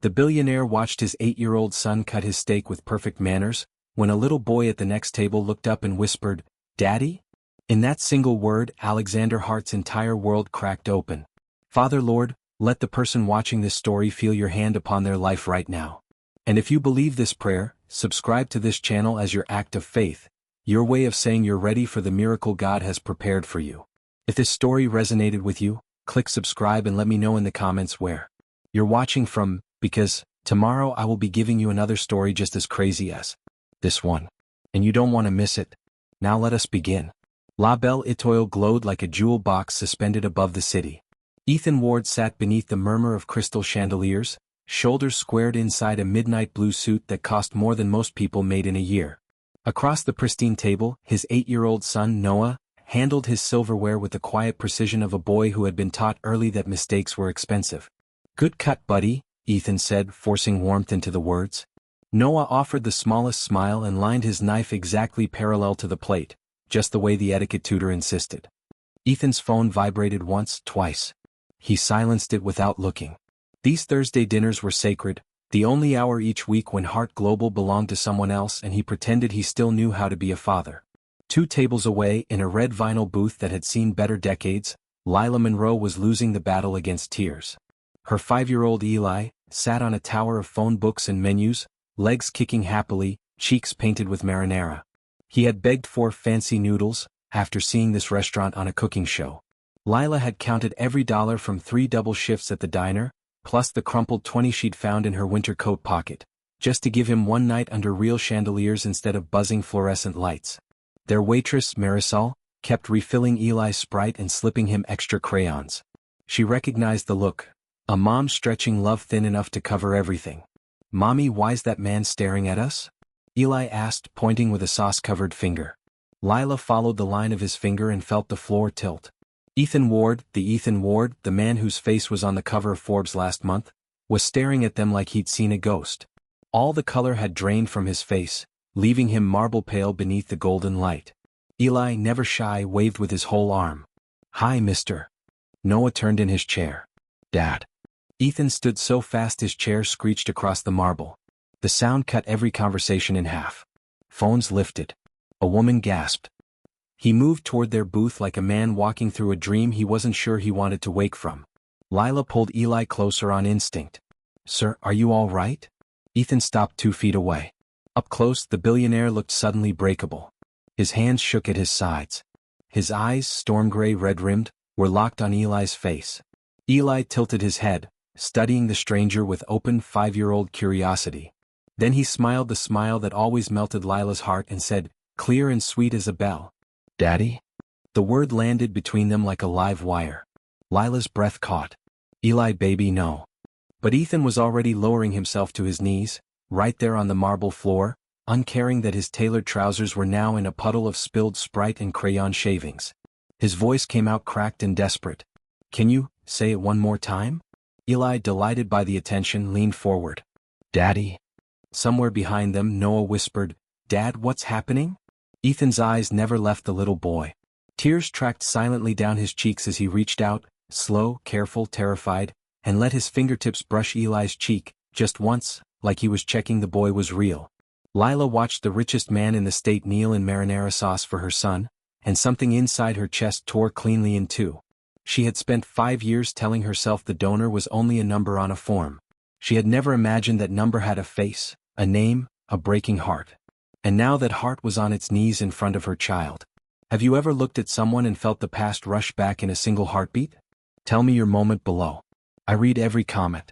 The billionaire watched his 8-year-old son cut his steak with perfect manners, when a little boy at the next table looked up and whispered, "Daddy?" In that single word, Alexander Hart's entire world cracked open. Father Lord, let the person watching this story feel your hand upon their life right now. And if you believe this prayer, subscribe to this channel as your act of faith, your way of saying you're ready for the miracle God has prepared for you. If this story resonated with you, click subscribe and let me know in the comments where you're watching from, because tomorrow I will be giving you another story just as crazy as this one. And you don't want to miss it. Now let us begin. La Belle Etoile glowed like a jewel box suspended above the city. Ethan Ward sat beneath the murmur of crystal chandeliers, shoulders squared inside a midnight blue suit that cost more than most people made in a year. Across the pristine table, his 8-year-old son Noah handled his silverware with the quiet precision of a boy who had been taught early that mistakes were expensive. "Good cut, buddy," Ethan said, forcing warmth into the words. Noah offered the smallest smile and lined his knife exactly parallel to the plate, just the way the etiquette tutor insisted. Ethan's phone vibrated once, twice. He silenced it without looking. These Thursday dinners were sacred, the only hour each week when Hart Global belonged to someone else and he pretended he still knew how to be a father. 2 tables away, in a red vinyl booth that had seen better decades, Lila Monroe was losing the battle against tears. Her 5-year-old Eli sat on a tower of phone books and menus, legs kicking happily, cheeks painted with marinara. He had begged for fancy noodles after seeing this restaurant on a cooking show. Lila had counted every dollar from 3 double shifts at the diner, plus the crumpled 20 she'd found in her winter coat pocket, just to give him one night under real chandeliers instead of buzzing fluorescent lights. Their waitress, Marisol, kept refilling Eli's Sprite and slipping him extra crayons. She recognized the look, a mom stretching love thin enough to cover everything. "Mommy, why's that man staring at us?" Eli asked, pointing with a sauce-covered finger. Lila followed the line of his finger and felt the floor tilt. Ethan Ward, the man whose face was on the cover of Forbes last month, was staring at them like he'd seen a ghost. All the color had drained from his face, leaving him marble pale beneath the golden light. Eli, never shy, waved with his whole arm. "Hi, mister." Noah turned in his chair. "Dad." Ethan stood so fast his chair screeched across the marble. The sound cut every conversation in half. Phones lifted. A woman gasped. He moved toward their booth like a man walking through a dream he wasn't sure he wanted to wake from. Lila pulled Eli closer on instinct. "Sir, are you all right?" Ethan stopped 2 feet away. Up close, the billionaire looked suddenly breakable. His hands shook at his sides. His eyes, storm gray red-rimmed, were locked on Eli's face. Eli tilted his head, studying the stranger with open 5-year-old curiosity. Then he smiled the smile that always melted Lila's heart and said, clear and sweet as a bell, "Daddy?" The word landed between them like a live wire. Lila's breath caught. "Eli, baby, no." But Ethan was already lowering himself to his knees, right there on the marble floor, uncaring that his tailored trousers were now in a puddle of spilled Sprite and crayon shavings. His voice came out cracked and desperate. "Can you say it one more time?" Eli, delighted by the attention, leaned forward. "Daddy?" Somewhere behind them, Noah whispered, "Dad, what's happening?" Ethan's eyes never left the little boy. Tears tracked silently down his cheeks as he reached out, slow, careful, terrified, and let his fingertips brush Eli's cheek, just once, like he was checking the boy was real. Lila watched the richest man in the state kneel in marinara sauce for her son, and something inside her chest tore cleanly in two. She had spent 5 years telling herself the donor was only a number on a form. She had never imagined that number had a face, a name, a breaking heart. And now that heart was on its knees in front of her child. Have you ever looked at someone and felt the past rush back in a single heartbeat? Tell me your moment below. I read every comment.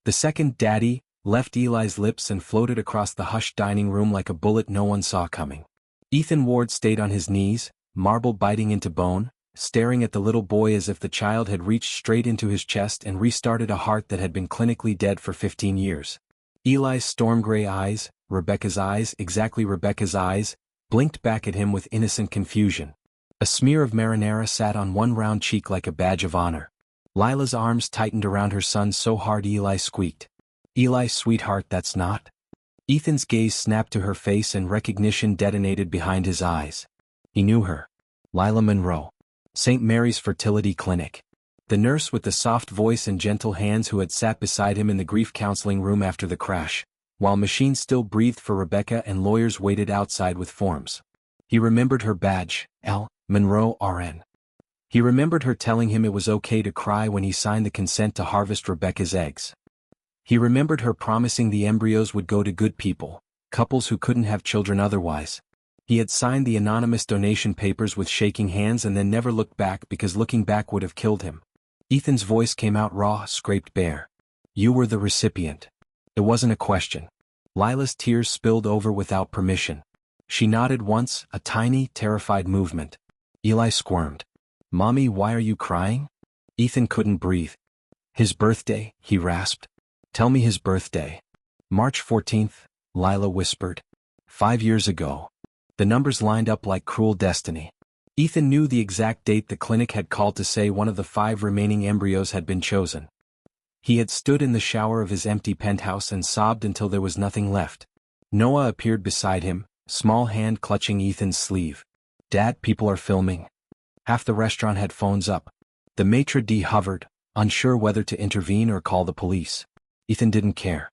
The second "Daddy" left Eli's lips and floated across the hushed dining room like a bullet no one saw coming. Ethan Ward stayed on his knees, marble biting into bone, staring at the little boy as if the child had reached straight into his chest and restarted a heart that had been clinically dead for 15 years. Eli's storm gray eyes, Rebecca's eyes, exactly Rebecca's eyes, blinked back at him with innocent confusion. A smear of marinara sat on one round cheek like a badge of honor. Lila's arms tightened around her son so hard Eli squeaked. "Eli, sweetheart, that's not." Ethan's gaze snapped to her face and recognition detonated behind his eyes. He knew her. Lila Monroe. St. Mary's Fertility Clinic. The nurse with the soft voice and gentle hands who had sat beside him in the grief counseling room after the crash, while machines still breathed for Rebecca and lawyers waited outside with forms. He remembered her badge, L. Monroe RN. He remembered her telling him it was okay to cry when he signed the consent to harvest Rebecca's eggs. He remembered her promising the embryos would go to good people, couples who couldn't have children otherwise. He had signed the anonymous donation papers with shaking hands and then never looked back because looking back would have killed him. Ethan's voice came out raw, scraped bare. You were the recipient. It wasn't a question. Lila's tears spilled over without permission. She nodded once, a tiny, terrified movement. Eli squirmed. Mommy, why are you crying? Ethan couldn't breathe. His birthday, he rasped. Tell me his birthday. March 14th, Lila whispered. 5 years ago. The numbers lined up like cruel destiny. Ethan knew the exact date the clinic had called to say one of the 5 remaining embryos had been chosen. He had stood in the shower of his empty penthouse and sobbed until there was nothing left. Noah appeared beside him, small hand clutching Ethan's sleeve. Dad, people are filming. Half the restaurant had phones up. The maitre d' hovered, unsure whether to intervene or call the police. Ethan didn't care.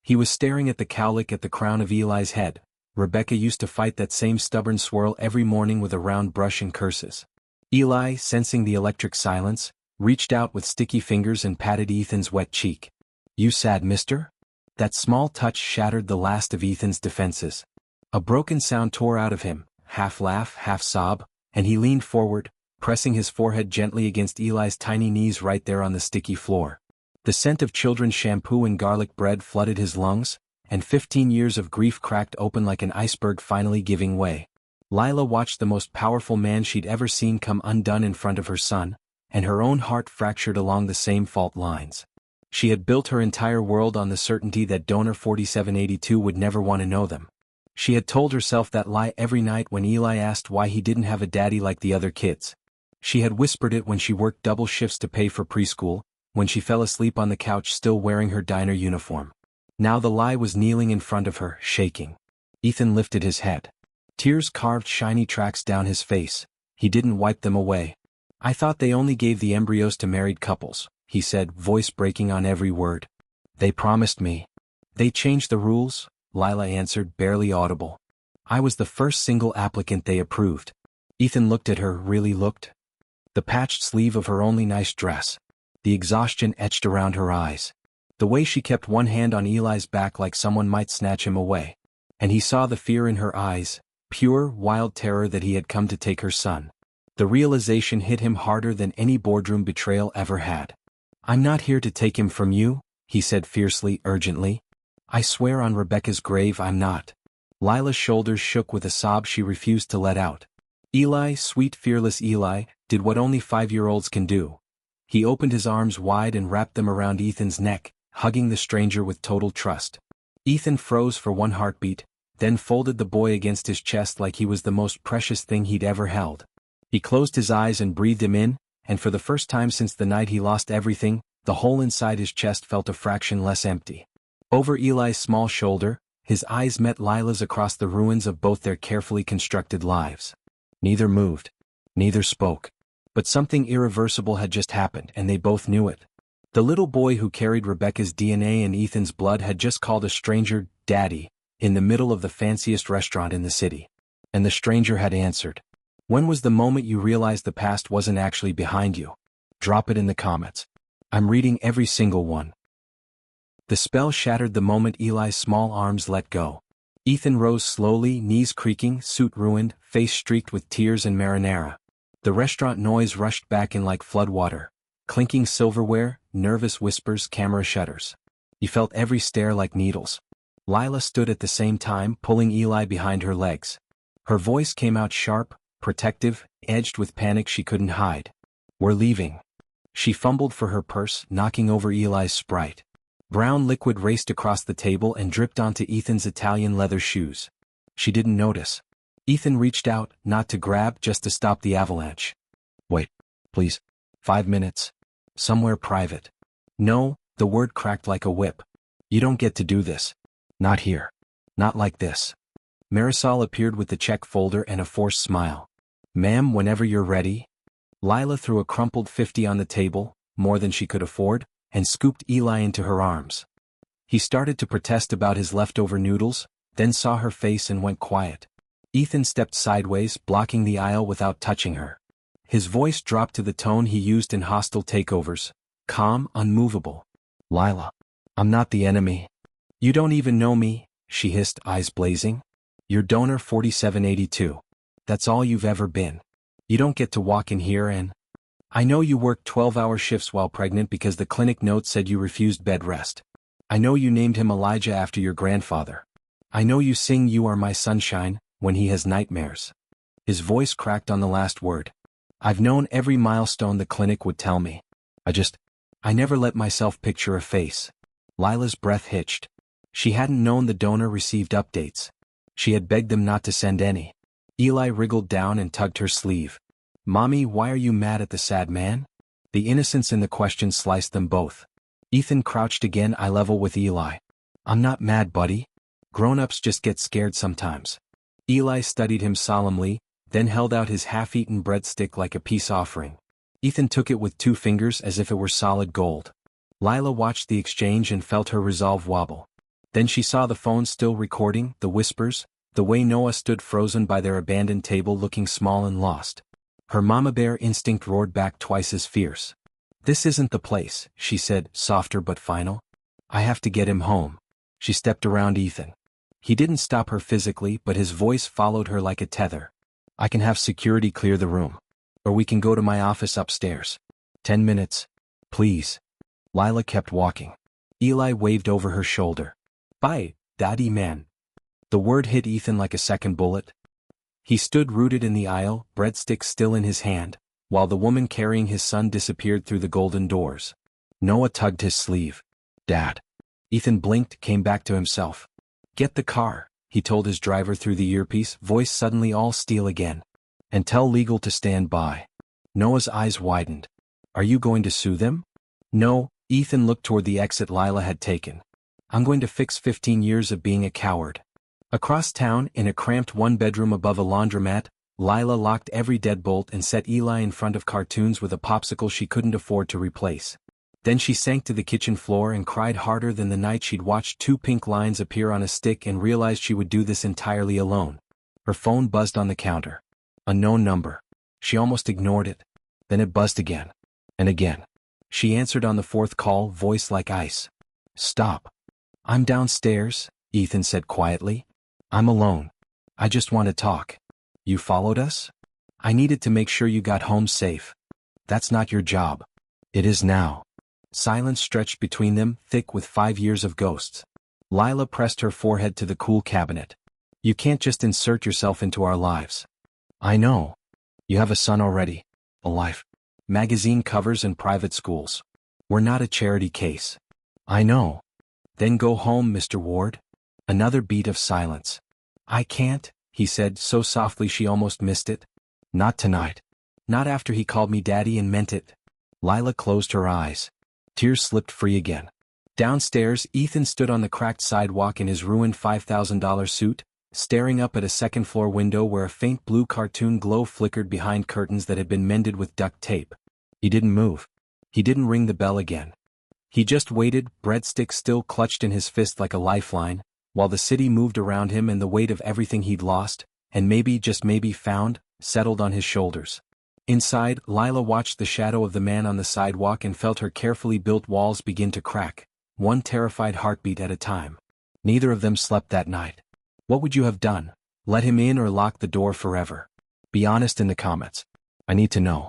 He was staring at the cowlick at the crown of Eli's head. Rebecca used to fight that same stubborn swirl every morning with a round brush and curses. Eli, sensing the electric silence, reached out with sticky fingers and patted Ethan's wet cheek. You sad, mister? That small touch shattered the last of Ethan's defenses. A broken sound tore out of him, half laugh, half sob, and he leaned forward, pressing his forehead gently against Eli's tiny knees right there on the sticky floor. The scent of children's shampoo and garlic bread flooded his lungs, and 15 years of grief cracked open like an iceberg finally giving way. Lila watched the most powerful man she'd ever seen come undone in front of her son, and her own heart fractured along the same fault lines. She had built her entire world on the certainty that donor 4782 would never want to know them. She had told herself that lie every night when Eli asked why he didn't have a daddy like the other kids. She had whispered it when she worked double shifts to pay for preschool, when she fell asleep on the couch still wearing her diner uniform. Now the lie was kneeling in front of her, shaking. Ethan lifted his head. Tears carved shiny tracks down his face. He didn't wipe them away. I thought they only gave the embryos to married couples, he said, voice breaking on every word. They promised me. They changed the rules, Lila answered, barely audible. I was the first single applicant they approved. Ethan looked at her, really looked. The patched sleeve of her only nice dress. The exhaustion etched around her eyes. The way she kept one hand on Eli's back like someone might snatch him away. And he saw the fear in her eyes, pure, wild terror that he had come to take her son. The realization hit him harder than any boardroom betrayal ever had. I'm not here to take him from you, he said fiercely, urgently. I swear on Rebecca's grave I'm not. Lila's shoulders shook with a sob she refused to let out. Eli, sweet fearless Eli, did what only 5-year-olds can do. He opened his arms wide and wrapped them around Ethan's neck, hugging the stranger with total trust. Ethan froze for one heartbeat, then folded the boy against his chest like he was the most precious thing he'd ever held. He closed his eyes and breathed him in, and for the first time since the night he lost everything, the hole inside his chest felt a fraction less empty. Over Eli's small shoulder, his eyes met Lila's across the ruins of both their carefully constructed lives. Neither moved. Neither spoke. But something irreversible had just happened, and they both knew it. The little boy who carried Rebecca's DNA and Ethan's blood had just called a stranger, Daddy, in the middle of the fanciest restaurant in the city. And the stranger had answered. When was the moment you realized the past wasn't actually behind you? Drop it in the comments. I'm reading every single one. The spell shattered the moment Eli's small arms let go. Ethan rose slowly, knees creaking, suit ruined, face streaked with tears and marinara. The restaurant noise rushed back in like floodwater. Clinking silverware, nervous whispers, camera shutters. He felt every stare like needles. Lila stood at the same time, pulling Eli behind her legs. Her voice came out sharp, protective, edged with panic she couldn't hide. We're leaving. She fumbled for her purse, knocking over Eli's Sprite. Brown liquid raced across the table and dripped onto Ethan's Italian leather shoes. She didn't notice. Ethan reached out, not to grab, just to stop the avalanche. Wait, please. 5 minutes. Somewhere private. No, the word cracked like a whip. You don't get to do this. Not here. Not like this. Marisol appeared with the check folder and a forced smile. Ma'am, whenever you're ready. Lila threw a crumpled 50 on the table, more than she could afford, and scooped Eli into her arms. He started to protest about his leftover noodles, then saw her face and went quiet. Ethan stepped sideways, blocking the aisle without touching her. His voice dropped to the tone he used in hostile takeovers, calm, unmovable. "Lila, I'm not the enemy. You don't even know me," she hissed, eyes blazing. "You're donor 4782. That's all you've ever been. You don't get to walk in here and... I know you worked 12-hour shifts while pregnant because the clinic note said you refused bed rest. I know you named him Elijah after your grandfather. I know you sing 'You Are My Sunshine' when he has nightmares." His voice cracked on the last word. "I've known every milestone the clinic would tell me. I never let myself picture a face." Lila's breath hitched. She hadn't known the donor received updates. She had begged them not to send any. Eli wriggled down and tugged her sleeve. "Mommy, why are you mad at the sad man?" The innocence in the question sliced them both. Ethan crouched again, eye level with Eli. "I'm not mad, buddy. Grown-ups just get scared sometimes." Eli studied him solemnly, then held out his half-eaten breadstick like a peace offering. Ethan took it with 2 fingers as if it were solid gold. Lila watched the exchange and felt her resolve wobble. Then she saw the phone still recording, the whispers, the way Noah stood frozen by their abandoned table looking small and lost. Her mama bear instinct roared back twice as fierce. "This isn't the place," she said, softer but final. "I have to get him home." She stepped around Ethan. He didn't stop her physically, but his voice followed her like a tether. "I can have security clear the room. Or we can go to my office upstairs. 10 minutes. Please." Lila kept walking. Eli waved over her shoulder. "Bye, daddy man." The word hit Ethan like a second bullet. He stood rooted in the aisle, breadstick still in his hand, while the woman carrying his son disappeared through the golden doors. Noah tugged his sleeve. "Dad." Ethan blinked, came back to himself. "Get the car," he told his driver through the earpiece, voice suddenly all steel again. "And tell legal to stand by." Noah's eyes widened. "Are you going to sue them?" "No." Ethan looked toward the exit Lila had taken. "I'm going to fix 15 years of being a coward." Across town, in a cramped 1-bedroom above a laundromat, Lila locked every deadbolt and set Eli in front of cartoons with a popsicle she couldn't afford to replace. Then she sank to the kitchen floor and cried harder than the night she'd watched 2 pink lines appear on a stick and realized she would do this entirely alone. Her phone buzzed on the counter. Unknown number. She almost ignored it. Then it buzzed again. And again. She answered on the 4th call, voice like ice. "Stop. I'm downstairs," Ethan said quietly. "I'm alone. I just want to talk." "You followed us?" "I needed to make sure you got home safe." "That's not your job." "It is now." Silence stretched between them, thick with 5 years of ghosts. Lila pressed her forehead to the cool cabinet. "You can't just insert yourself into our lives." "I know. You have a son already. A life. Magazine covers and private schools. We're not a charity case." "I know." "Then go home, Mr. Ward." Another beat of silence. "I can't," he said so softly she almost missed it. "Not tonight. Not after he called me daddy and meant it." Lila closed her eyes. Tears slipped free again. Downstairs, Ethan stood on the cracked sidewalk in his ruined $5,000 suit, staring up at a second-floor window where a faint blue cartoon glow flickered behind curtains that had been mended with duct tape. He didn't move. He didn't ring the bell again. He just waited, breadstick still clutched in his fist like a lifeline, while the city moved around him and the weight of everything he'd lost, and maybe, just maybe found, settled on his shoulders. Inside, Lila watched the shadow of the man on the sidewalk and felt her carefully built walls begin to crack, one terrified heartbeat at a time. Neither of them slept that night. What would you have done? Let him in or lock the door forever? Be honest in the comments. I need to know.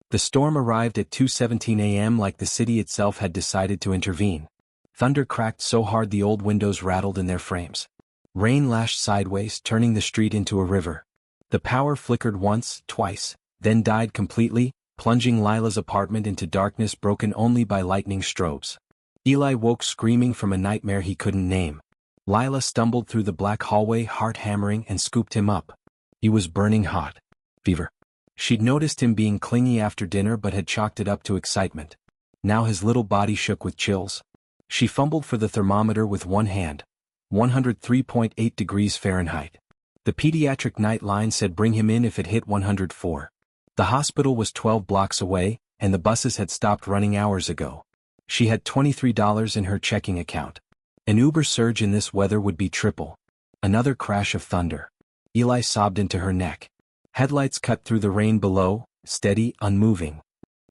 The storm arrived at 2:17 a.m. like the city itself had decided to intervene. Thunder cracked so hard the old windows rattled in their frames. Rain lashed sideways, turning the street into a river. The power flickered once, twice, then died completely, plunging Lila's apartment into darkness broken only by lightning strobes. Eli woke screaming from a nightmare he couldn't name. Lila stumbled through the black hallway, heart hammering, and scooped him up. He was burning hot. Fever. She'd noticed him being clingy after dinner but had chalked it up to excitement. Now his little body shook with chills. She fumbled for the thermometer with one hand. 103.8 degrees Fahrenheit. The pediatric night line said bring him in if it hit 104. The hospital was 12 blocks away, and the buses had stopped running hours ago. She had $23 in her checking account. An Uber surge in this weather would be triple. Another crash of thunder. Eli sobbed into her neck. Headlights cut through the rain below, steady, unmoving.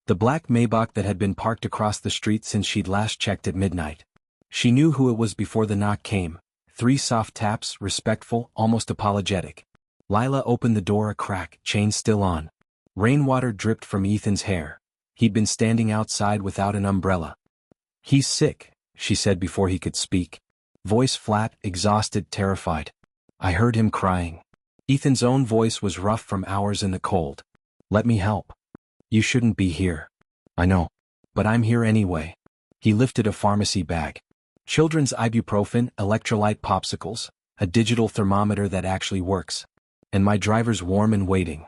The black Maybach that had been parked across the street since she'd last checked at midnight. She knew who it was before the knock came. 3 soft taps, respectful, almost apologetic. Lila opened the door a crack, chain still on. Rainwater dripped from Ethan's hair. He'd been standing outside without an umbrella. "He's sick," she said before he could speak. Voice flat, exhausted, terrified. "I heard him crying." Ethan's own voice was rough from hours in the cold. "Let me help." "You shouldn't be here." "I know. But I'm here anyway." He lifted a pharmacy bag. Children's ibuprofen, electrolyte popsicles, a digital thermometer that actually works. "And my driver's warm and waiting."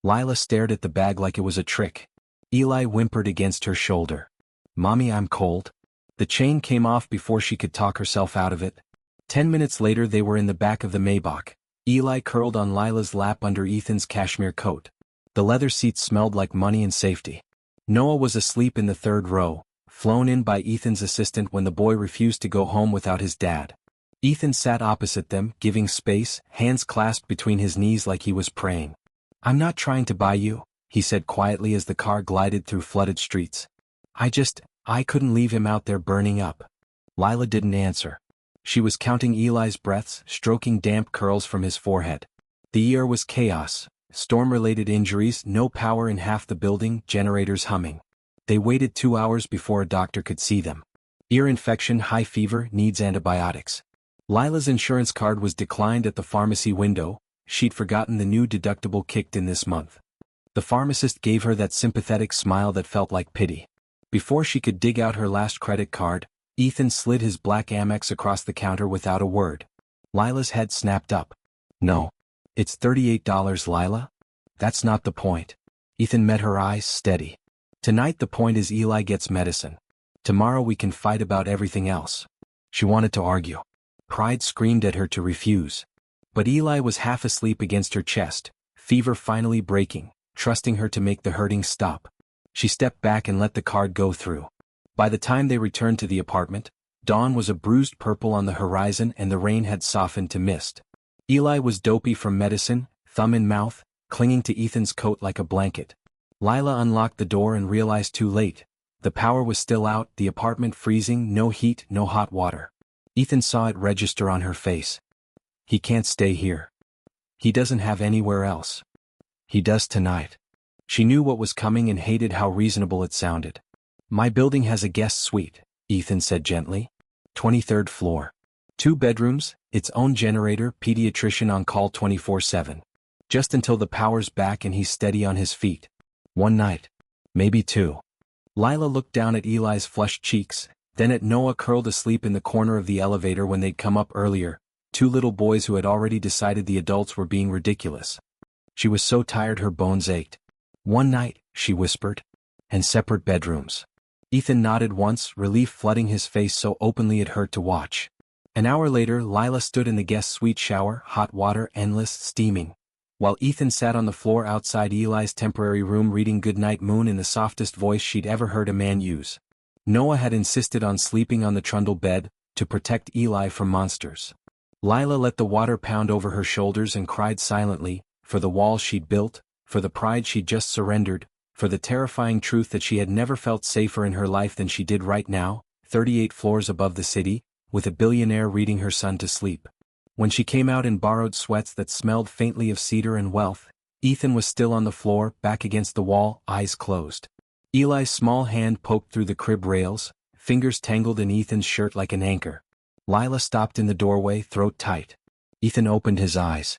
Lila stared at the bag like it was a trick. Eli whimpered against her shoulder. "Mommy, I'm cold." The chain came off before she could talk herself out of it. 10 minutes later they were in the back of the Maybach. Eli curled on Lila's lap under Ethan's cashmere coat. The leather seats smelled like money and safety. Noah was asleep in the 3rd row, flown in by Ethan's assistant when the boy refused to go home without his dad. Ethan sat opposite them, giving space, hands clasped between his knees like he was praying. "I'm not trying to buy you," he said quietly as the car glided through flooded streets. I couldn't leave him out there burning up." Lila didn't answer. She was counting Eli's breaths, stroking damp curls from his forehead. The ER was chaos, storm-related injuries, no power in half the building, generators humming. They waited 2 hours before a doctor could see them. Ear infection, high fever, needs antibiotics. Lila's insurance card was declined at the pharmacy window. She'd forgotten the new deductible kicked in this month. The pharmacist gave her that sympathetic smile that felt like pity. Before she could dig out her last credit card, Ethan slid his black Amex across the counter without a word. Lila's head snapped up. "No. It's $38, Lila. That's not the point." Ethan met her eyes, steady. "Tonight the point is Eli gets medicine. Tomorrow we can fight about everything else." She wanted to argue. Pride screamed at her to refuse. But Eli was half asleep against her chest, fever finally breaking, trusting her to make the hurting stop. She stepped back and let the card go through. By the time they returned to the apartment, dawn was a bruised purple on the horizon and the rain had softened to mist. Eli was dopey from medicine, thumb in mouth, clinging to Ethan's coat like a blanket. Lila unlocked the door and realized too late. The power was still out, the apartment freezing, no heat, no hot water. Ethan saw it register on her face. "He can't stay here. He doesn't have anywhere else." "He does tonight." She knew what was coming and hated how reasonable it sounded. "My building has a guest suite," Ethan said gently. 23rd floor. 2 bedrooms, its own generator, pediatrician on call 24/7. Just until the power's back and he's steady on his feet. 1 night. Maybe 2. Lila looked down at Eli's flushed cheeks, then at Noah curled asleep in the corner of the elevator when they'd come up earlier, 2 little boys who had already decided the adults were being ridiculous. She was so tired her bones ached. 1 night, she whispered. And separate bedrooms. Ethan nodded once, relief flooding his face so openly it hurt to watch. An hour later, Lila stood in the guest suite shower, hot water, endless, steaming. While Ethan sat on the floor outside Eli's temporary room reading Goodnight Moon in the softest voice she'd ever heard a man use. Noah had insisted on sleeping on the trundle bed, to protect Eli from monsters. Lila let the water pound over her shoulders and cried silently, for the walls she'd built, for the pride she'd just surrendered, for the terrifying truth that she had never felt safer in her life than she did right now, 38 floors above the city, with a billionaire reading her son to sleep. When she came out in borrowed sweats that smelled faintly of cedar and wealth, Ethan was still on the floor, back against the wall, eyes closed. Eli's small hand poked through the crib rails, fingers tangled in Ethan's shirt like an anchor. Lila stopped in the doorway, throat tight. Ethan opened his eyes.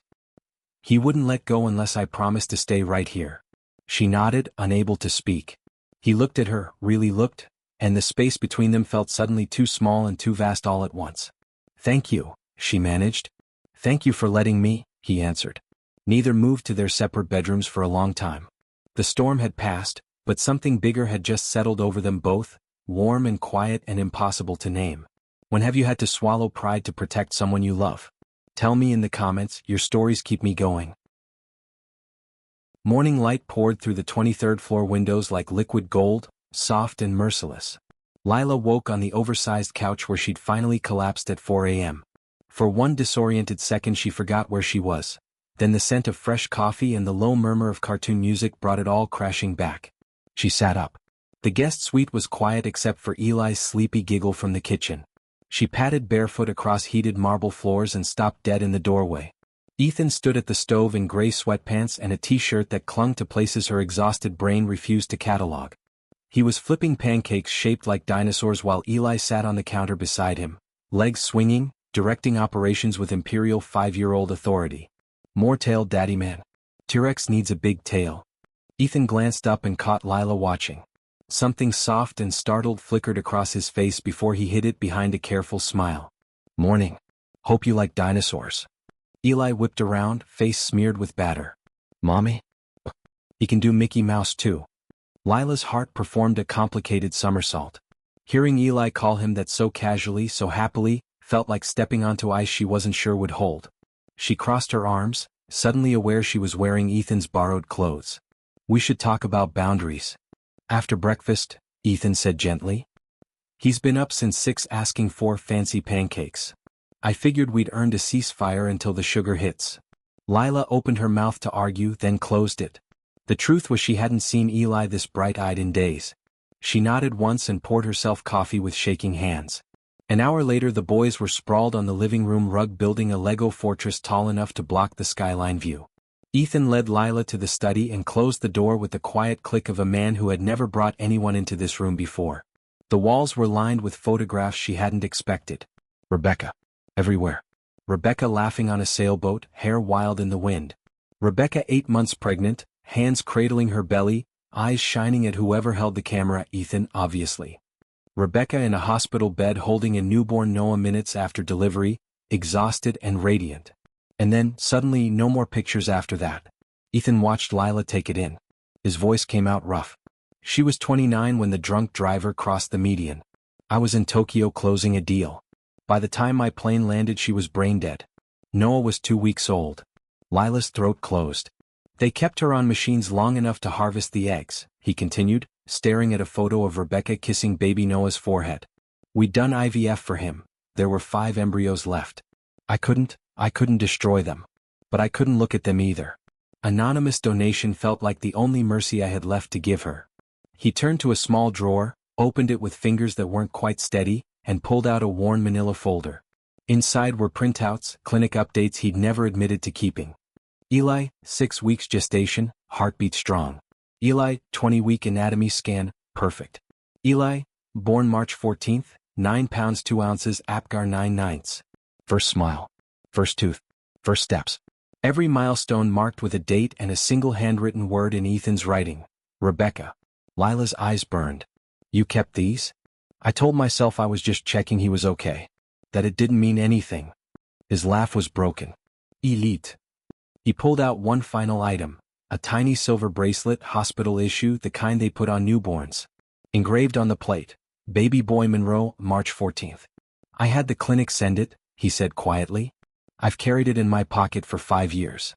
"He wouldn't let go unless I promised to stay right here." She nodded, unable to speak. He looked at her, really looked, and the space between them felt suddenly too small and too vast all at once. "Thank you," she managed. "Thank you for letting me," he answered. Neither moved to their separate bedrooms for a long time. The storm had passed, but something bigger had just settled over them both, warm and quiet and impossible to name. When have you had to swallow pride to protect someone you love? Tell me in the comments, your stories keep me going. Morning light poured through the 23rd floor windows like liquid gold, soft and merciless. Lila woke on the oversized couch where she'd finally collapsed at 4 a.m. For one disoriented second she forgot where she was. Then the scent of fresh coffee and the low murmur of cartoon music brought it all crashing back. She sat up. The guest suite was quiet except for Eli's sleepy giggle from the kitchen. She padded barefoot across heated marble floors and stopped dead in the doorway. Ethan stood at the stove in gray sweatpants and a t-shirt that clung to places her exhausted brain refused to catalog. He was flipping pancakes shaped like dinosaurs while Eli sat on the counter beside him, legs swinging, directing operations with imperial 5-year-old authority. More tail, daddy man. T-Rex needs a big tail. Ethan glanced up and caught Lila watching. Something soft and startled flickered across his face before he hid it behind a careful smile. Morning. Hope you like dinosaurs. Eli whipped around, face smeared with batter. Mommy? He can do Mickey Mouse too. Lila's heart performed a complicated somersault. Hearing Eli call him that so casually, so happily, felt like stepping onto ice she wasn't sure would hold. She crossed her arms, suddenly aware she was wearing Ethan's borrowed clothes. We should talk about boundaries. After breakfast, Ethan said gently. He's been up since 6 asking for fancy pancakes. I figured we'd earned a ceasefire until the sugar hits. Lila opened her mouth to argue, then closed it. The truth was she hadn't seen Eli this bright-eyed in days. She nodded once and poured herself coffee with shaking hands. An hour later the boys were sprawled on the living room rug building a Lego fortress tall enough to block the skyline view. Ethan led Lila to the study and closed the door with the quiet click of a man who had never brought anyone into this room before. The walls were lined with photographs she hadn't expected. Rebecca. Everywhere. Rebecca laughing on a sailboat, hair wild in the wind. Rebecca 8 months pregnant, hands cradling her belly, eyes shining at whoever held the camera, Ethan obviously. Rebecca in a hospital bed holding a newborn Noah minutes after delivery, exhausted and radiant. And then, suddenly, no more pictures after that. Ethan watched Lila take it in. His voice came out rough. She was 29 when the drunk driver crossed the median. I was in Tokyo closing a deal. By the time my plane landed she was brain dead. Noah was 2 weeks old. Lila's throat closed. They kept her on machines long enough to harvest the eggs, he continued, staring at a photo of Rebecca kissing baby Noah's forehead. We'd done IVF for him. There were 5 embryos left. I couldn't destroy them. But I couldn't look at them either. Anonymous donation felt like the only mercy I had left to give her. He turned to a small drawer, opened it with fingers that weren't quite steady, and pulled out a worn manila folder. Inside were printouts, clinic updates he'd never admitted to keeping. Eli, 6 weeks gestation, heartbeat strong. Eli, 20-week anatomy scan, perfect. Eli, born March 14th, 9 pounds 2 ounces, Apgar 9/9. First smile. First tooth. First steps. Every milestone marked with a date and a single handwritten word in Ethan's writing. Rebecca. Lila's eyes burned. You kept these? I told myself I was just checking he was okay. That it didn't mean anything. His laugh was broken. Elite. He pulled out one final item. A tiny silver bracelet, hospital issue, the kind they put on newborns. Engraved on the plate. Baby boy Monroe, March 14th. I had the clinic send it, he said quietly. I've carried it in my pocket for 5 years.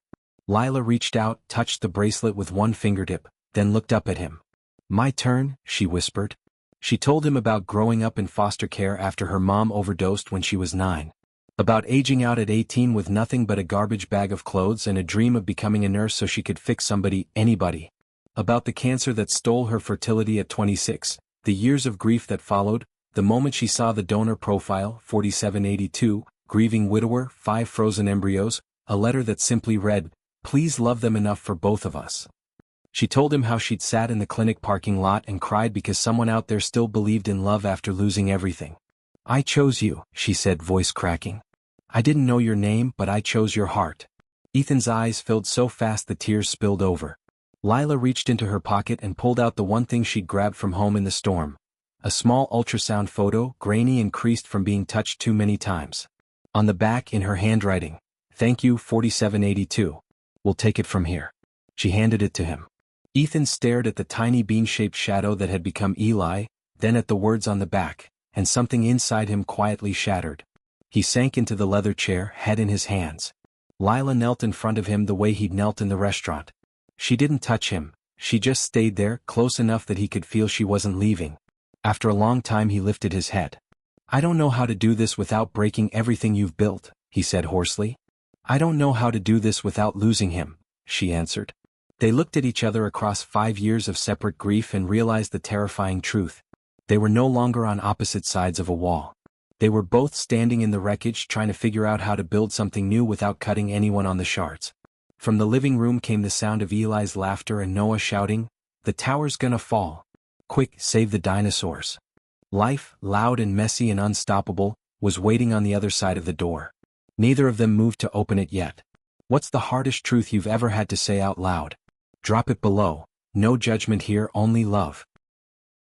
Lila reached out, touched the bracelet with one fingertip, then looked up at him. My turn, she whispered. She told him about growing up in foster care after her mom overdosed when she was 9. About aging out at 18 with nothing but a garbage bag of clothes and a dream of becoming a nurse so she could fix somebody, anybody. About the cancer that stole her fertility at 26, the years of grief that followed, the moment she saw the donor profile, 4782, grieving widower, 5 frozen embryos, a letter that simply read, please love them enough for both of us. She told him how she'd sat in the clinic parking lot and cried because someone out there still believed in love after losing everything. I chose you, she said, voice cracking. I didn't know your name, but I chose your heart. Ethan's eyes filled so fast the tears spilled over. Lila reached into her pocket and pulled out the one thing she'd grabbed from home in the storm. A small ultrasound photo, grainy and creased from being touched too many times. On the back, in her handwriting, thank you, 4782. We'll take it from here. She handed it to him. Ethan stared at the tiny bean-shaped shadow that had become Eli, then at the words on the back, and something inside him quietly shattered. He sank into the leather chair, head in his hands. Lila knelt in front of him the way he'd knelt in the restaurant. She didn't touch him, she just stayed there, close enough that he could feel she wasn't leaving. After a long time he lifted his head. "I don't know how to do this without breaking everything you've built," he said hoarsely. "I don't know how to do this without losing him," she answered. They looked at each other across 5 years of separate grief and realized the terrifying truth. They were no longer on opposite sides of a wall. They were both standing in the wreckage trying to figure out how to build something new without cutting anyone on the shards. From the living room came the sound of Eli's laughter and Noah shouting, "The tower's gonna fall. Quick, save the dinosaurs." Life, loud and messy and unstoppable, was waiting on the other side of the door. Neither of them moved to open it yet. "What's the hardest truth you've ever had to say out loud? Drop it below. No judgment here, only love."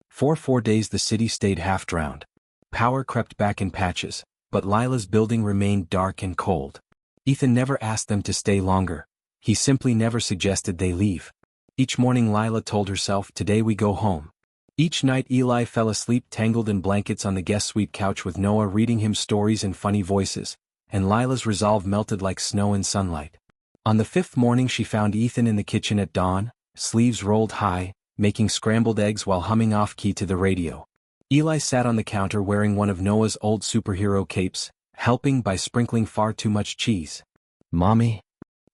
For 4 days the city stayed half-drowned. Power crept back in patches, but Lila's building remained dark and cold. Ethan never asked them to stay longer. He simply never suggested they leave. Each morning Lila told herself, "Today we go home." Each night Eli fell asleep tangled in blankets on the guest suite couch with Noah reading him stories in funny voices, and Lila's resolve melted like snow in sunlight. On the 5th morning she found Ethan in the kitchen at dawn, sleeves rolled high, making scrambled eggs while humming off-key to the radio. Eli sat on the counter wearing one of Noah's old superhero capes, helping by sprinkling far too much cheese. "Mommy?"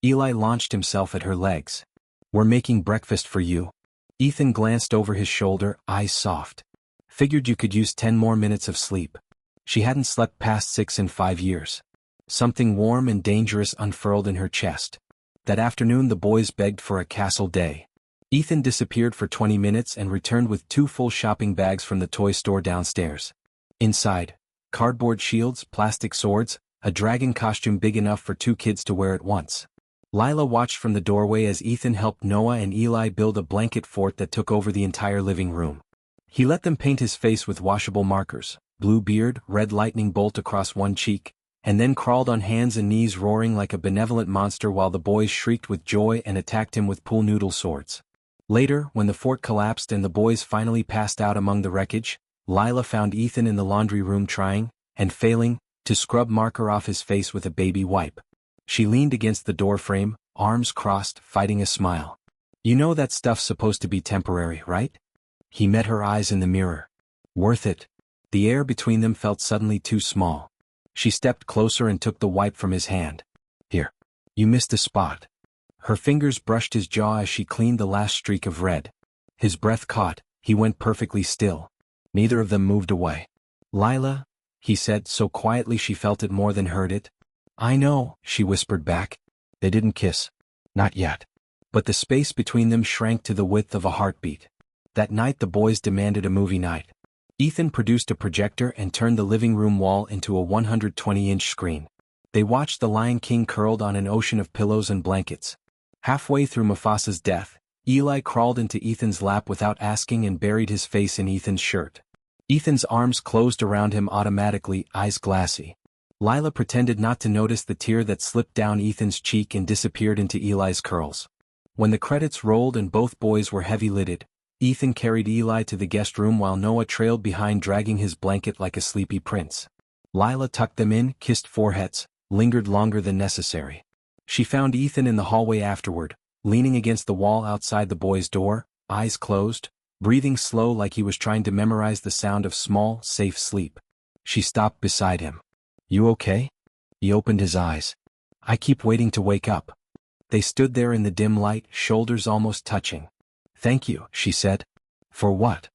Eli launched himself at her legs. "We're making breakfast for you." Ethan glanced over his shoulder, eyes soft. "Figured you could use 10 more minutes of sleep." She hadn't slept past 6 in 5 years. Something warm and dangerous unfurled in her chest. That afternoon the boys begged for a castle day. Ethan disappeared for 20 minutes and returned with 2 full shopping bags from the toy store downstairs. Inside, cardboard shields, plastic swords, a dragon costume big enough for 2 kids to wear at once. Lila watched from the doorway as Ethan helped Noah and Eli build a blanket fort that took over the entire living room. He let them paint his face with washable markers, blue beard, red lightning bolt across one cheek, and then crawled on hands and knees roaring like a benevolent monster while the boys shrieked with joy and attacked him with pool noodle swords. Later, when the fort collapsed and the boys finally passed out among the wreckage, Lila found Ethan in the laundry room trying, and failing, to scrub marker off his face with a baby wipe. She leaned against the doorframe, arms crossed, fighting a smile. "You know that stuff's supposed to be temporary, right?" He met her eyes in the mirror. "Worth it." The air between them felt suddenly too small. She stepped closer and took the wipe from his hand. "Here. You missed a spot." Her fingers brushed his jaw as she cleaned the last streak of red. His breath caught, he went perfectly still. Neither of them moved away. "Lila," he said so quietly she felt it more than heard it. "I know," she whispered back. They didn't kiss. Not yet. But the space between them shrank to the width of a heartbeat. That night the boys demanded a movie night. Ethan produced a projector and turned the living room wall into a 120-inch screen. They watched The Lion King curled on an ocean of pillows and blankets. Halfway through Mufasa's death, Eli crawled into Ethan's lap without asking and buried his face in Ethan's shirt. Ethan's arms closed around him automatically, eyes glassy. Lila pretended not to notice the tear that slipped down Ethan's cheek and disappeared into Eli's curls. When the credits rolled and both boys were heavy-lidded, Ethan carried Eli to the guest room while Noah trailed behind dragging his blanket like a sleepy prince. Lila tucked them in, kissed foreheads, lingered longer than necessary. She found Ethan in the hallway afterward, leaning against the wall outside the boys' door, eyes closed, breathing slow like he was trying to memorize the sound of small, safe sleep. She stopped beside him. "You okay?" He opened his eyes. "I keep waiting to wake up." They stood there in the dim light, shoulders almost touching. "Thank you," she said. "For what?"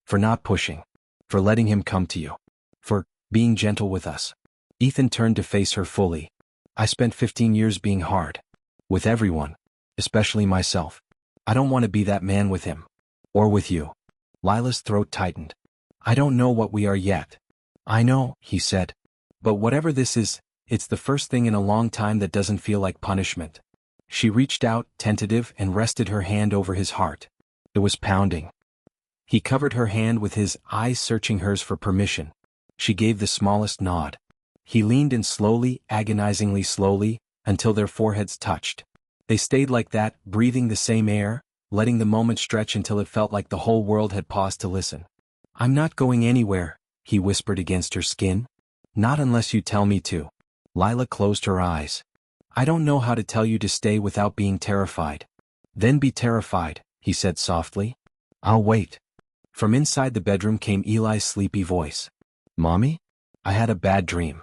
"For not pushing. For letting him come to you. For being gentle with us." Ethan turned to face her fully. "I spent 15 years being hard. With everyone. Especially myself. I don't want to be that man with him. Or with you." Lila's throat tightened. "I don't know what we are yet." "I know," he said. "But whatever this is, it's the first thing in a long time that doesn't feel like punishment." She reached out, tentative, and rested her hand over his heart. It was pounding. He covered her hand with his, eyes searching hers for permission. She gave the smallest nod. He leaned in slowly, agonizingly slowly, until their foreheads touched. They stayed like that, breathing the same air, letting the moment stretch until it felt like the whole world had paused to listen. "I'm not going anywhere," he whispered against her skin. Not unless you tell me to. Lila closed her eyes. I don't know how to tell you to stay without being terrified. Then be terrified, he said softly. I'll wait. From inside the bedroom came Eli's sleepy voice. Mommy? I had a bad dream.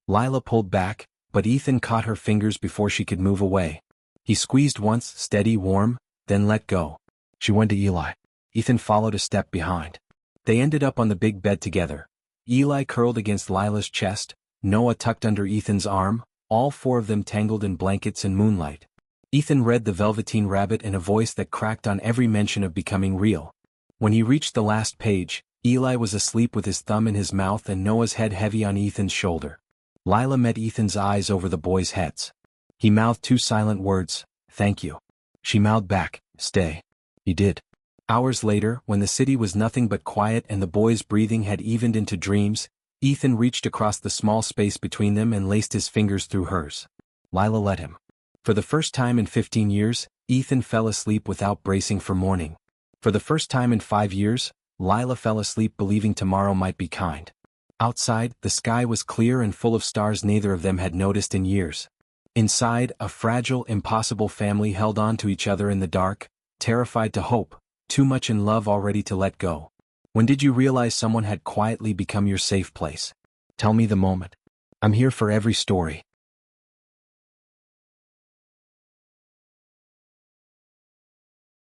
Lila pulled back, but Ethan caught her fingers before she could move away. He squeezed once, steady, warm, then let go. She went to Eli. Ethan followed a step behind. They ended up on the big bed together. Eli curled against Lila's chest, Noah tucked under Ethan's arm, all four of them tangled in blankets and moonlight. Ethan read The Velveteen Rabbit in a voice that cracked on every mention of becoming real. When he reached the last page, Eli was asleep with his thumb in his mouth and Noah's head heavy on Ethan's shoulder. Lila met Ethan's eyes over the boys' heads. He mouthed two silent words, thank you. She mouthed back, stay. He did. Hours later, when the city was nothing but quiet and the boys' breathing had evened into dreams, Ethan reached across the small space between them and laced his fingers through hers. Lila let him. For the first time in 15 years, Ethan fell asleep without bracing for morning. For the first time in 5 years, Lila fell asleep believing tomorrow might be kind. Outside, the sky was clear and full of stars neither of them had noticed in years. Inside, a fragile, impossible family held on to each other in the dark, terrified to hope, too much in love already to let go. When did you realize someone had quietly become your safe place? Tell me the moment. I'm here for every story.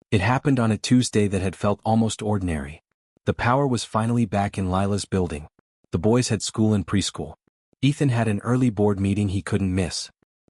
It happened on a Tuesday that had felt almost ordinary. The power was finally back in Lila's building. The boys had school and preschool. Ethan had an early board meeting he couldn't miss.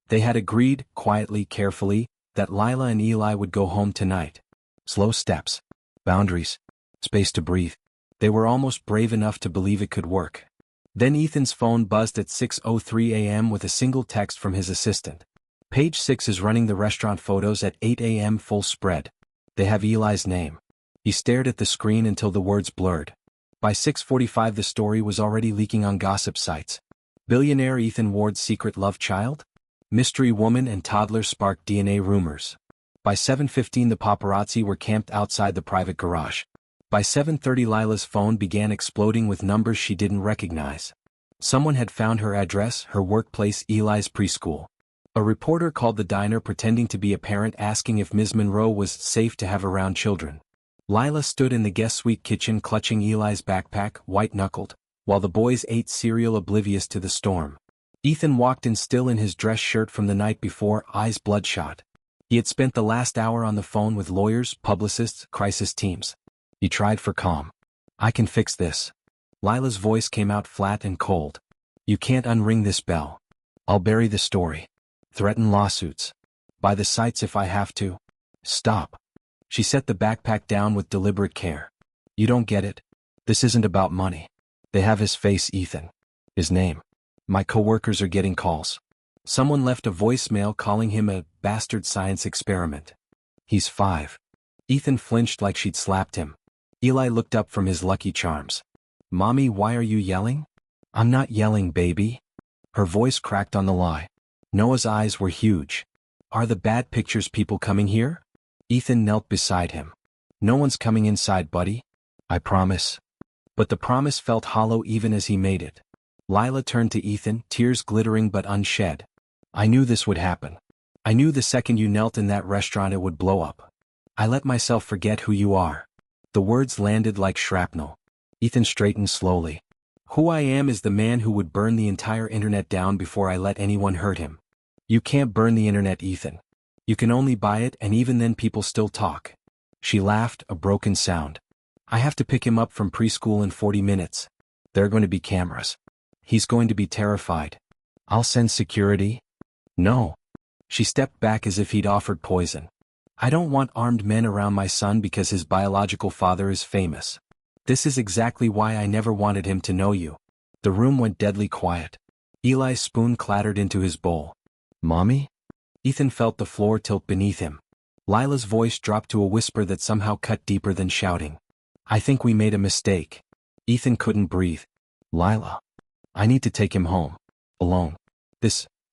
They had agreed, quietly, carefully, that Lila and Eli would go home tonight. Slow steps. Boundaries. Space to breathe. They were almost brave enough to believe it could work. Then Ethan's phone buzzed at 6:03 a.m. with a single text from his assistant. Page 6 is running the restaurant photos at 8 a.m. full spread. They have Eli's name. He stared at the screen until the words blurred. By 6:45 the story was already leaking on gossip sites. Billionaire Ethan Ward's secret love child? Mystery woman and toddler sparked DNA rumors. By 7:15 the paparazzi were camped outside the private garage. By 7:30 Lila's phone began exploding with numbers she didn't recognize. Someone had found her address, her workplace, Eli's preschool. A reporter called the diner pretending to be a parent asking if Ms. Monroe was safe to have around children. Lila stood in the guest suite kitchen clutching Eli's backpack, white-knuckled, while the boys ate cereal oblivious to the storm. Ethan walked in still in his dress shirt from the night before, eyes bloodshot. He had spent the last hour on the phone with lawyers, publicists, crisis teams. He tried for calm. I can fix this. Lila's voice came out flat and cold. You can't unring this bell. I'll bury the story. Threaten lawsuits. Buy the sites if I have to. Stop. She set the backpack down with deliberate care. You don't get it. This isn't about money. They have his face, Ethan. His name. My coworkers are getting calls. Someone left a voicemail calling him a bastard science experiment. He's 5. Ethan flinched like she'd slapped him. Eli looked up from his Lucky Charms. Mommy, why are you yelling? I'm not yelling, baby. Her voice cracked on the lie. Noah's eyes were huge. Are the bad pictures people coming here? Ethan knelt beside him. No one's coming inside, buddy. I promise. But the promise felt hollow even as he made it. Lila turned to Ethan, tears glittering but unshed. I knew this would happen. I knew the second you knelt in that restaurant it would blow up. I let myself forget who you are. The words landed like shrapnel. Ethan straightened slowly. Who I am is the man who would burn the entire internet down before I let anyone hurt him. You can't burn the internet, Ethan. You can only buy it, and even then people still talk. She laughed, a broken sound. I have to pick him up from preschool in 40 minutes. There are going to be cameras. He's going to be terrified. I'll send security. No. She stepped back as if he'd offered poison. I don't want armed men around my son because his biological father is famous. This is exactly why I never wanted him to know you. The room went deadly quiet. Eli's spoon clattered into his bowl. Mommy? Ethan felt the floor tilt beneath him. Lila's voice dropped to a whisper that somehow cut deeper than shouting. I think we made a mistake. Ethan couldn't breathe. Lila. I need to take him home. Alone.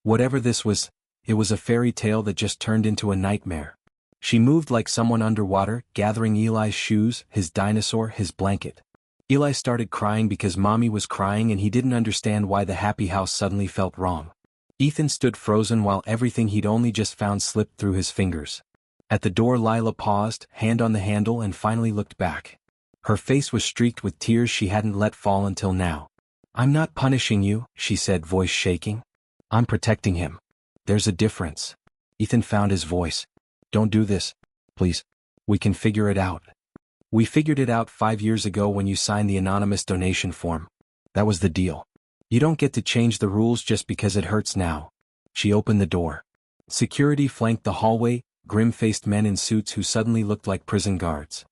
Whatever this was, it was a fairy tale that just turned into a nightmare. She moved like someone underwater, gathering Eli's shoes, his dinosaur, his blanket. Eli started crying because Mommy was crying and he didn't understand why the happy house suddenly felt wrong. Ethan stood frozen while everything he'd only just found slipped through his fingers. At the door Lila paused, hand on the handle, and finally looked back. Her face was streaked with tears she hadn't let fall until now. "I'm not punishing you," she said, voice shaking. "I'm protecting him. There's a difference." Ethan found his voice. "Don't do this. Please. We can figure it out. We figured it out 5 years ago when you signed the anonymous donation form. That was the deal. You don't get to change the rules just because it hurts now." She opened the door. Security flanked the hallway, grim-faced men in suits who suddenly looked like prison guards.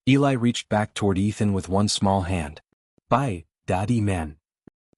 Eli reached back toward Ethan with one small hand. "Bye, Daddy Man."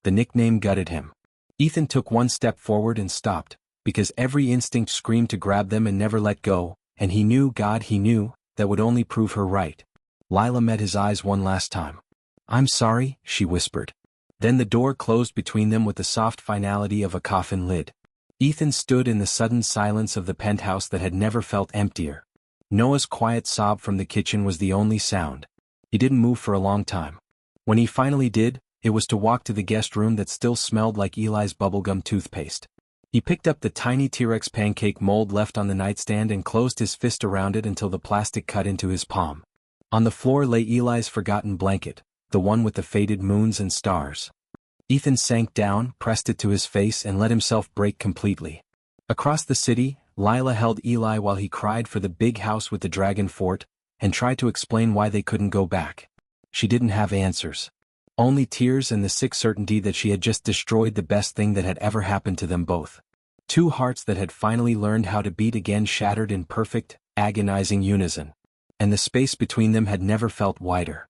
The nickname gutted him. Ethan took one step forward and stopped, because every instinct screamed to grab them and never let go, and he knew, God he knew, that would only prove her right. Lila met his eyes one last time. "I'm sorry," she whispered. Then the door closed between them with the soft finality of a coffin lid. Ethan stood in the sudden silence of the penthouse that had never felt emptier. Noah's quiet sob from the kitchen was the only sound. He didn't move for a long time. When he finally did, it was to walk to the guest room that still smelled like Eli's bubblegum toothpaste. He picked up the tiny T-Rex pancake mold left on the nightstand and closed his fist around it until the plastic cut into his palm. On the floor lay Eli's forgotten blanket, the one with the faded moons and stars. Ethan sank down, pressed it to his face, and let himself break completely. Across the city, Lila held Eli while he cried for the big house with the dragon fort, and tried to explain why they couldn't go back. She didn't have answers. Only tears and the sick certainty that she had just destroyed the best thing that had ever happened to them both. Two hearts that had finally learned how to beat again shattered in perfect, agonizing unison. And the space between them had never felt wider.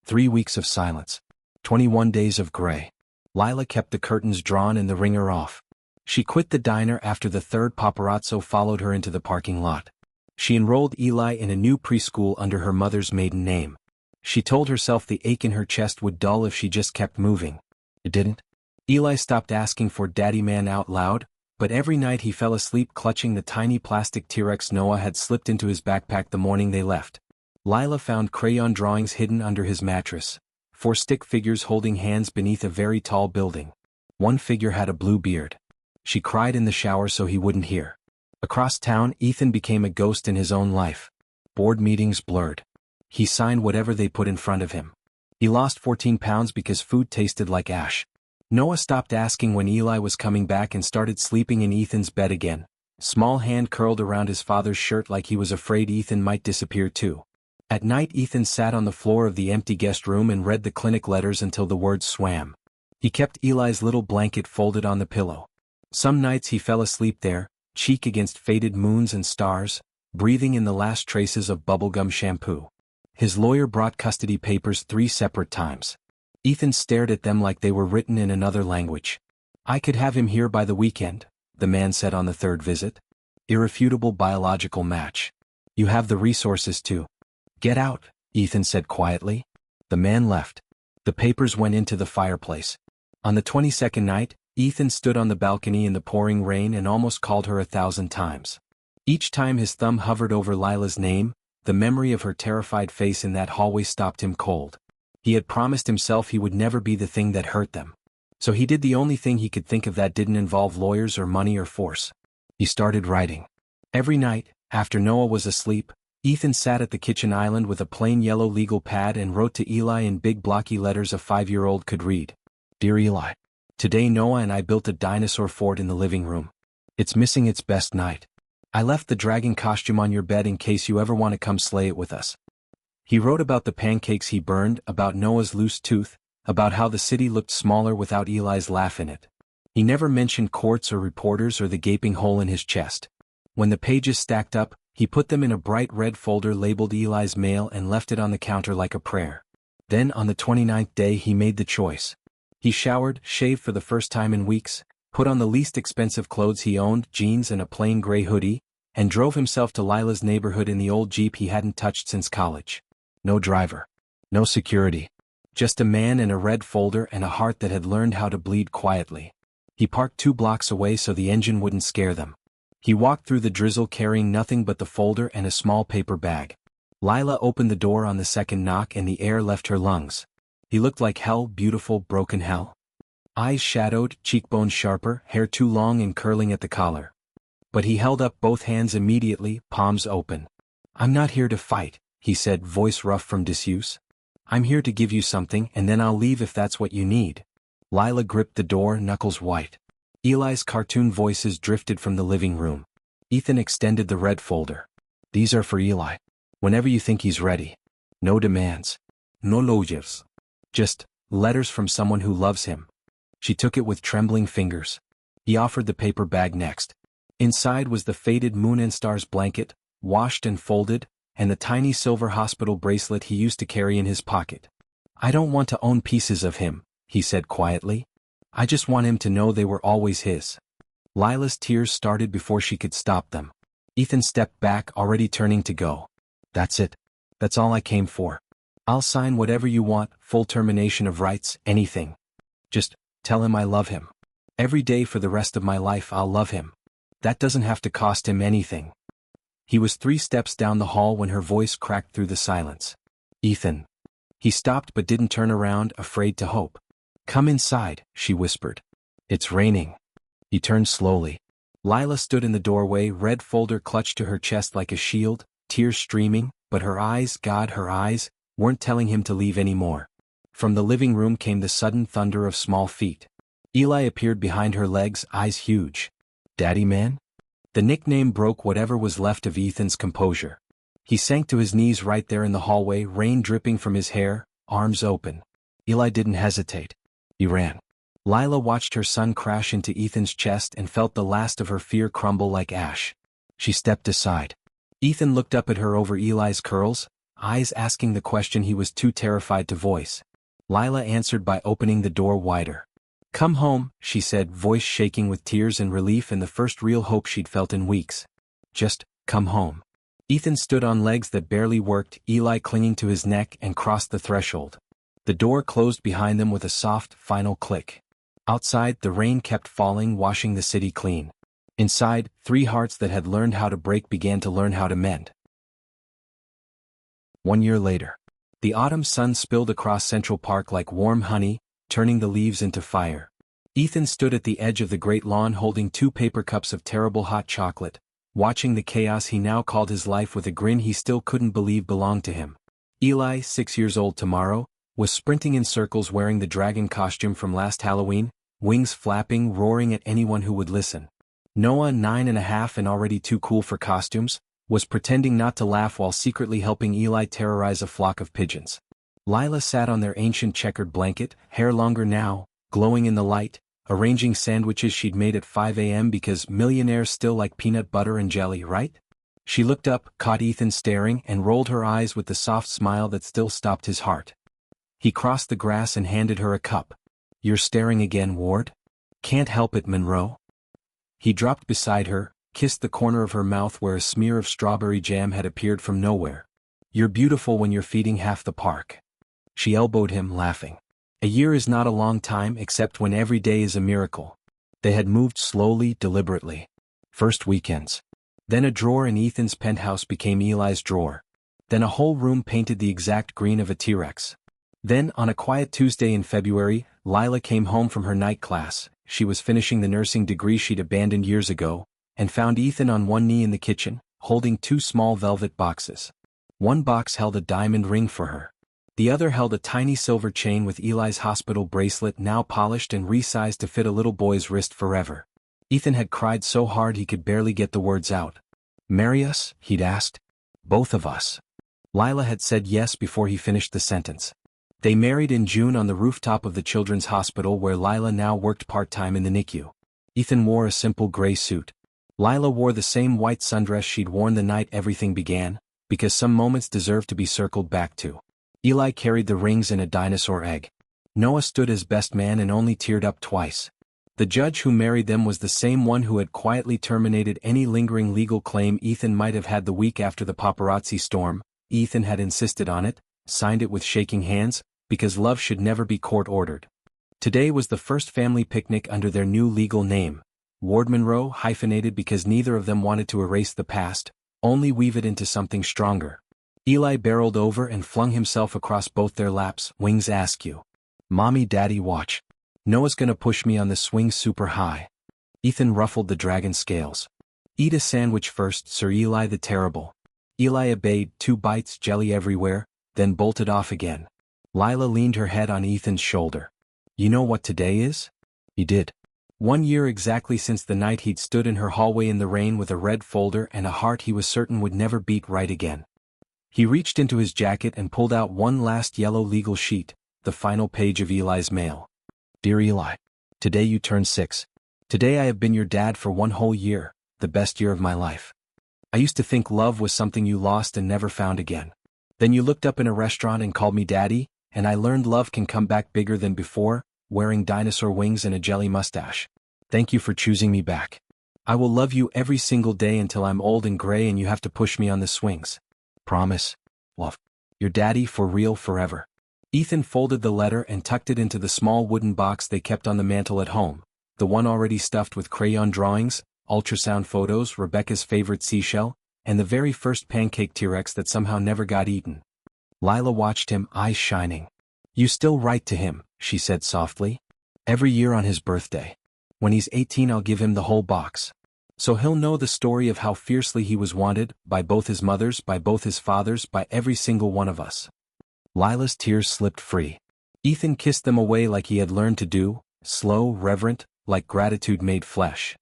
3 weeks of silence. 21 days of gray. Lila kept the curtains drawn and the ringer off. She quit the diner after the third paparazzo followed her into the parking lot. She enrolled Eli in a new preschool under her mother's maiden name. She told herself the ache in her chest would dull if she just kept moving. It didn't. Eli stopped asking for Daddy Man out loud, but every night he fell asleep clutching the tiny plastic T-Rex Noah had slipped into his backpack the morning they left. Lila found crayon drawings hidden under his mattress, 4 stick figures holding hands beneath a very tall building. One figure had a blue beard. She cried in the shower so he wouldn't hear. Across town, Ethan became a ghost in his own life. Board meetings blurred. He signed whatever they put in front of him. He lost 14 pounds because food tasted like ash. Noah stopped asking when Eli was coming back and started sleeping in Ethan's bed again. Small hand curled around his father's shirt like he was afraid Ethan might disappear too. At night Ethan sat on the floor of the empty guest room and read the clinic letters until the words swam. He kept Eli's little blanket folded on the pillow. Some nights he fell asleep there, cheek against faded moons and stars, breathing in the last traces of bubblegum shampoo. His lawyer brought custody papers 3 separate times. Ethan stared at them like they were written in another language. "I could have him here by the weekend," the man said on the 3rd visit. Irrefutable biological match. "You have the resources to." "Get out," Ethan said quietly. The man left. The papers went into the fireplace. On the 22nd night, Ethan stood on the balcony in the pouring rain and almost called her 1,000 times. Each time his thumb hovered over Lila's name, the memory of her terrified face in that hallway stopped him cold. He had promised himself he would never be the thing that hurt them. So he did the only thing he could think of that didn't involve lawyers or money or force. He started writing. Every night, after Noah was asleep, Ethan sat at the kitchen island with a plain yellow legal pad and wrote to Eli in big blocky letters a 5-year-old could read. "Dear Eli, today Noah and I built a dinosaur fort in the living room. It's missing its best knight. I left the dragon costume on your bed in case you ever want to come slay it with us." He wrote about the pancakes he burned, about Noah's loose tooth, about how the city looked smaller without Eli's laugh in it. He never mentioned courts or reporters or the gaping hole in his chest. When the pages stacked up, he put them in a bright red folder labeled Eli's mail and left it on the counter like a prayer. Then on the 29th day he made the choice. He showered, shaved for the first time in weeks, put on the least expensive clothes he owned, jeans and a plain gray hoodie, and drove himself to Lila's neighborhood in the old Jeep he hadn't touched since college. No driver. No security. Just a man in a red folder and a heart that had learned how to bleed quietly. He parked 2 blocks away so the engine wouldn't scare them. He walked through the drizzle carrying nothing but the folder and a small paper bag. Lila opened the door on the second knock and the air left her lungs. He looked like hell, beautiful, broken hell. Eyes shadowed, cheekbones sharper, hair too long and curling at the collar. But he held up both hands immediately, palms open. "I'm not here to fight," he said, voice rough from disuse. "I'm here to give you something and then I'll leave if that's what you need." Lila gripped the door, knuckles white. Eli's cartoon voices drifted from the living room. Ethan extended the red folder. "These are for Eli. Whenever you think he's ready. No demands. No lawyers. Just letters from someone who loves him." She took it with trembling fingers. He offered the paper bag next. Inside was the faded Moon and Stars blanket, washed and folded, and the tiny silver hospital bracelet he used to carry in his pocket. "I don't want to own pieces of him," he said quietly. "I just want him to know they were always his." Lila's tears started before she could stop them. Ethan stepped back, already turning to go. "That's it. That's all I came for. I'll sign whatever you want, full termination of rights, anything. Just tell him I love him. Every day for the rest of my life I'll love him. That doesn't have to cost him anything." He was 3 steps down the hall when her voice cracked through the silence. "Ethan." He stopped but didn't turn around, afraid to hope. "Come inside," she whispered. "It's raining." He turned slowly. Lila stood in the doorway, red folder clutched to her chest like a shield, tears streaming, but her eyes, God, her eyes, weren't telling him to leave anymore. From the living room came the sudden thunder of small feet. Eli appeared behind her legs, eyes huge. "Daddy man?" The nickname broke whatever was left of Ethan's composure. He sank to his knees right there in the hallway, rain dripping from his hair, arms open. Eli didn't hesitate. He ran. Lila watched her son crash into Ethan's chest and felt the last of her fear crumble like ash. She stepped aside. Ethan looked up at her over Eli's curls, eyes asking the question he was too terrified to voice. Lila answered by opening the door wider. "Come home," she said, voice shaking with tears and relief and the first real hope she'd felt in weeks. "Just come home." Ethan stood on legs that barely worked, Eli clinging to his neck, and crossed the threshold. The door closed behind them with a soft, final click. Outside, the rain kept falling, washing the city clean. Inside, 3 hearts that had learned how to break began to learn how to mend. 1 year later. The autumn sun spilled across Central Park like warm honey, turning the leaves into fire. Ethan stood at the edge of the great lawn holding 2 paper cups of terrible hot chocolate, watching the chaos he now called his life with a grin he still couldn't believe belonged to him. Eli, 6 years old tomorrow, was sprinting in circles wearing the dragon costume from last Halloween, wings flapping, roaring at anyone who would listen. Noah, 9.5 and already too cool for costumes, was pretending not to laugh while secretly helping Eli terrorize a flock of pigeons. Lila sat on their ancient checkered blanket, hair longer now, glowing in the light, arranging sandwiches she'd made at 5 a.m. because millionaires still like peanut butter and jelly, right? She looked up, caught Ethan staring, and rolled her eyes with the soft smile that still stopped his heart. He crossed the grass and handed her a cup. "You're staring again, Ward?" "Can't help it, Monroe." He dropped beside her, kissed the corner of her mouth where a smear of strawberry jam had appeared from nowhere. "You're beautiful when you're feeding half the park." She elbowed him, laughing. A year is not a long time except when every day is a miracle. They had moved slowly, deliberately. First weekends. Then a drawer in Ethan's penthouse became Eli's drawer. Then a whole room painted the exact green of a T-Rex. Then, on a quiet Tuesday in February, Lila came home from her night class. She was finishing the nursing degree she'd abandoned years ago, and found Ethan on one knee in the kitchen, holding 2 small velvet boxes. One box held a diamond ring for her. The other held a tiny silver chain with Eli's hospital bracelet now polished and resized to fit a little boy's wrist forever. Ethan had cried so hard he could barely get the words out. "Marry us?" he'd asked. "Both of us." Lila had said yes before he finished the sentence. They married in June on the rooftop of the children's hospital where Lila now worked part-time in the NICU. Ethan wore a simple gray suit. Lila wore the same white sundress she'd worn the night everything began, because some moments deserved to be circled back to. Eli carried the rings in a dinosaur egg. Noah stood as best man and only teared up twice. The judge who married them was the same one who had quietly terminated any lingering legal claim Ethan might have had the week after the paparazzi storm. Ethan had insisted on it, signed it with shaking hands, because love should never be court-ordered. Today was the first family picnic under their new legal name. Ward Monroe, hyphenated because neither of them wanted to erase the past, only weave it into something stronger. Eli barreled over and flung himself across both their laps. Wings ask you. Mommy, Daddy, watch. Noah's gonna push me on the swing super high. Ethan ruffled the dragon scales. Eat a sandwich first, Sir Eli the Terrible. Eli obeyed, 2 bites, jelly everywhere, then bolted off again. Lila leaned her head on Ethan's shoulder. You know what today is? He did. 1 year exactly since the night he'd stood in her hallway in the rain with a red folder and a heart he was certain would never beat right again. He reached into his jacket and pulled out one last yellow legal sheet, the final page of Eli's mail. Dear Eli, today you turn 6. Today I have been your dad for 1 whole year, the best year of my life. I used to think love was something you lost and never found again. Then you looked up in a restaurant and called me Daddy, and I learned love can come back bigger than before, wearing dinosaur wings and a jelly mustache. Thank you for choosing me back. I will love you every single day until I'm old and gray and you have to push me on the swings. Promise? Love. Your daddy for real forever. Ethan folded the letter and tucked it into the small wooden box they kept on the mantel at home, the one already stuffed with crayon drawings, ultrasound photos, Rebecca's favorite seashell, and the very first pancake T-Rex that somehow never got eaten. Lila watched him, eyes shining. You still write to him, she said softly. Every year on his birthday. When he's 18 I'll give him the whole box. So he'll know the story of how fiercely he was wanted, by both his mothers, by both his fathers, by every single one of us. Lila's tears slipped free. Ethan kissed them away like he had learned to do, slow, reverent, like gratitude made flesh.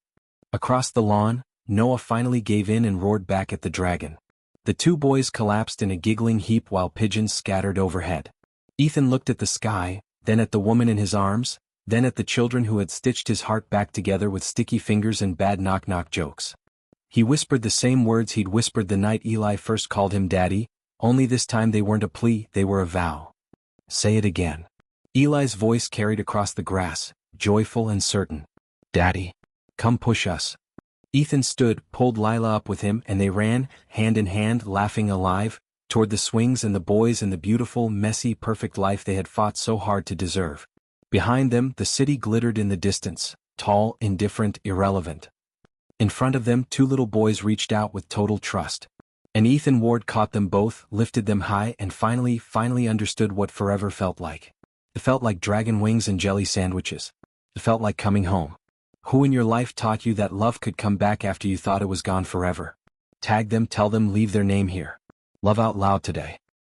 Across the lawn, Noah finally gave in and roared back at the dragon. The 2 boys collapsed in a giggling heap while pigeons scattered overhead. Ethan looked at the sky, then at the woman in his arms, then at the children who had stitched his heart back together with sticky fingers and bad knock-knock jokes. He whispered the same words he'd whispered the night Eli first called him Daddy, only this time they weren't a plea, they were a vow. Say it again. Eli's voice carried across the grass, joyful and certain. Daddy. Come push us. Ethan stood, pulled Lila up with him, and they ran, hand in hand, laughing alive, toward the swings and the boys and the beautiful, messy, perfect life they had fought so hard to deserve. Behind them, the city glittered in the distance, tall, indifferent, irrelevant. In front of them, 2 little boys reached out with total trust. And Ethan Ward caught them both, lifted them high, and finally understood what forever felt like. It felt like dragon wings and jelly sandwiches. It felt like coming home. Who in your life taught you that love could come back after you thought it was gone forever? Tag them, tell them, leave their name here. Love out loud today.